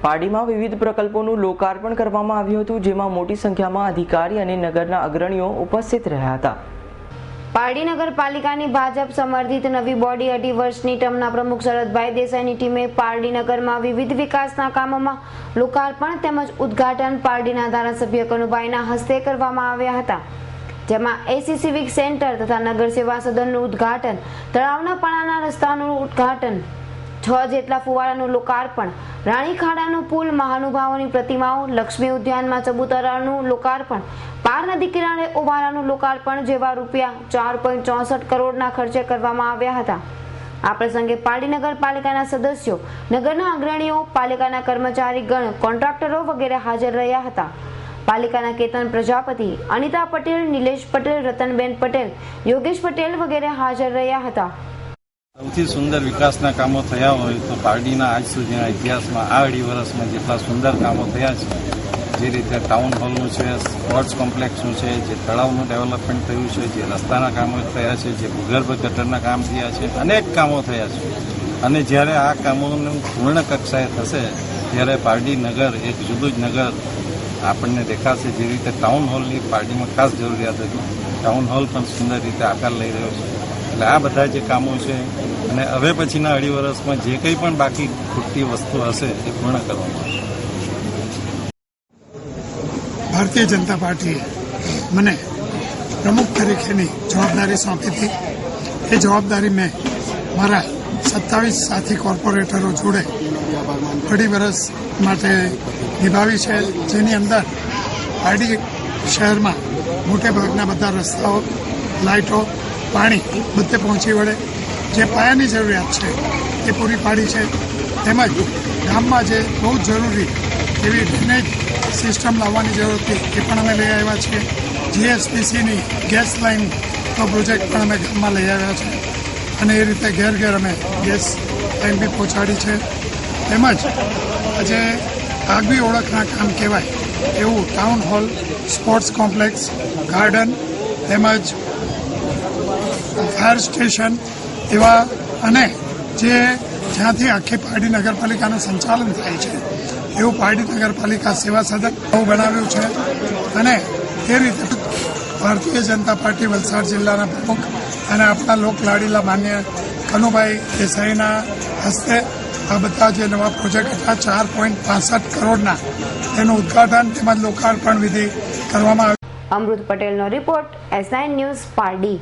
પારડીમાં વિવિધ પ્રકલ્પોનું લોકાર્પણ કરવામાં આવ્યું હતું, જેમાં મોટી સંખ્યામાં અધિકારી અને નગરના અગ્રણીઓ ઉપસ્થિત રહ્યા હતા. પારડી નગરપાલિકાની ભાજપ સમર્થિત નવી બોડી 2.5 વર્ષની ટર્મના પ્રમુખ શરદભાઈ દેસાઈની ટીમે પારડી નગરમાં વિવિધ વિકાસના કામોમાં લોકાર્પણ તેમજ ઉદ્ઘાટન પારડીના ધારાસભ્ય કનુભાઈના હસ્તે કરવામાં આવ્યા હતા, જેમાં એસી સિવિક સેન્ટર તથા નગર સેવા સદનનું ઉદ્ઘાટન, તળાવના પાણાના રસ્તાનું ઉદ્ઘાટન, 6 જેટલા ફુવારાનું લોકાર્પણ, રાણી ખાડાનો પુલ, મહાનુભાવોની પ્રતિમાઓ, લક્ષ્મી ઉદ્યાનમાં ચબુતરાનું લોકાર્પણ, પાર નદી કિનારે ઓવારાનું લોકાર્પણ જેવા રૂપિયા 4.64 કરોડના ખર્ચે કરવામાં આવ્યા હતા. આ પ્રસંગે પારડી નગરપાલિકાના સદસ્યો, નગરના અગ્રણીઓ, પાલિકાના કર્મચારીગણ, કોન્ટ્રાક્ટરો વગેરે હાજર રહ્યા હતા. પાલિકાના કેતન પ્રજાપતિ, અનિતા પટેલ, નિલેશ પટેલ, રતનબેન પટેલ, યોગેશ પટેલ વગેરે હાજર રહ્યા હતા. સૌથી સુંદર વિકાસના કામો થયા હોય તો પારડીના આજ સુધીના ઇતિહાસમાં આ 2.5 વર્ષમાં જેટલા સુંદર કામો થયા છે, જે રીતે ટાઉન હોલનું છે, સ્પોર્ટ્સ કોમ્પ્લેક્સનું છે, જે તળાવનું ડેવલપમેન્ટ થયું છે, જે રસ્તાના કામો થયા છે, જે ભૂગર્ભ ગટરના કામ થયા છે, અનેક કામો થયા છે. અને જ્યારે આ કામોનું પૂર્ણ કક્ષાએ થશે ત્યારે પારડી નગર એક જુદું જ નગર આપણને દેખાશે. જે રીતે ટાઉન હોલની પારડીમાં ખાસ જરૂરિયાત હતી, ટાઉન હોલ પણ સુંદર રીતે આકાર લઈ રહ્યો છે. એટલે આ બધા જે કામો છે અને હવે પછીના 2.5 વર્ષમાં જે કંઈ પણ બાકી ખૂટતી વસ્તુ હશે એ પૂર્ણ કરવામાં આવશે. ભારતીય જનતા પાર્ટીએ મને પ્રમુખ તરીકેની જવાબદારી સોંપી હતી. એ જવાબદારી મેં મારા 27 સાથી કોર્પોરેટરો જોડે 2.5 વર્ષ માટે નિભાવી છે, જેની અંદર પારડી શહેરમાં મોટે ભાગના બધા રસ્તાઓ, લાઇટો, પાણી બધે પહોંચી વળે, જે પાયાની જરૂરિયાત છે એ પૂરી પાડી છે. તેમજ ગામમાં જે બહુ જરૂરી એવી ડ્રેનેજ સિસ્ટમ લાવવાની જરૂર હતી એ પણ અમે લઈ આવ્યા છીએ. જીએસપીસીની ગેસ લાઇનનો પ્રોજેક્ટ પણ અમે ગામમાં લઈ આવ્યા છે અને એ રીતે ઘેર ઘેર અમે ગેસ લાઇન બી પહોંચાડી છે. તેમજ આજે આગવી ઓળખના કામ કહેવાય એવું town hall, sports complex, garden તેમજ ફાયર સ્ટેશન એવા અને જે જ્યાંથી આખી પારડી નગરપાલિકાનું સંચાલન થાય છે એવું પારડી નગરપાલિકા સેવા સદન નવું બનાવ્યું છે. અને એ રીતે ભારતીય જનતા પાર્ટી વલસાડ જિલ્લાના પ્રમુખ અને આપણા લોકલાડીલા માન્ય કનુભાઈ દેસાઈના હસ્તે આ બધા જે નવા પ્રોજેક્ટ હતા 4.65 કરોડના તેનું ઉદ્ઘાટન તેમજ લોકાર્પણ વિધિ કરવામાં આવ્યું. અમૃત પટેલનો રિપોર્ટ, S9 ન્યૂઝ, પારડી.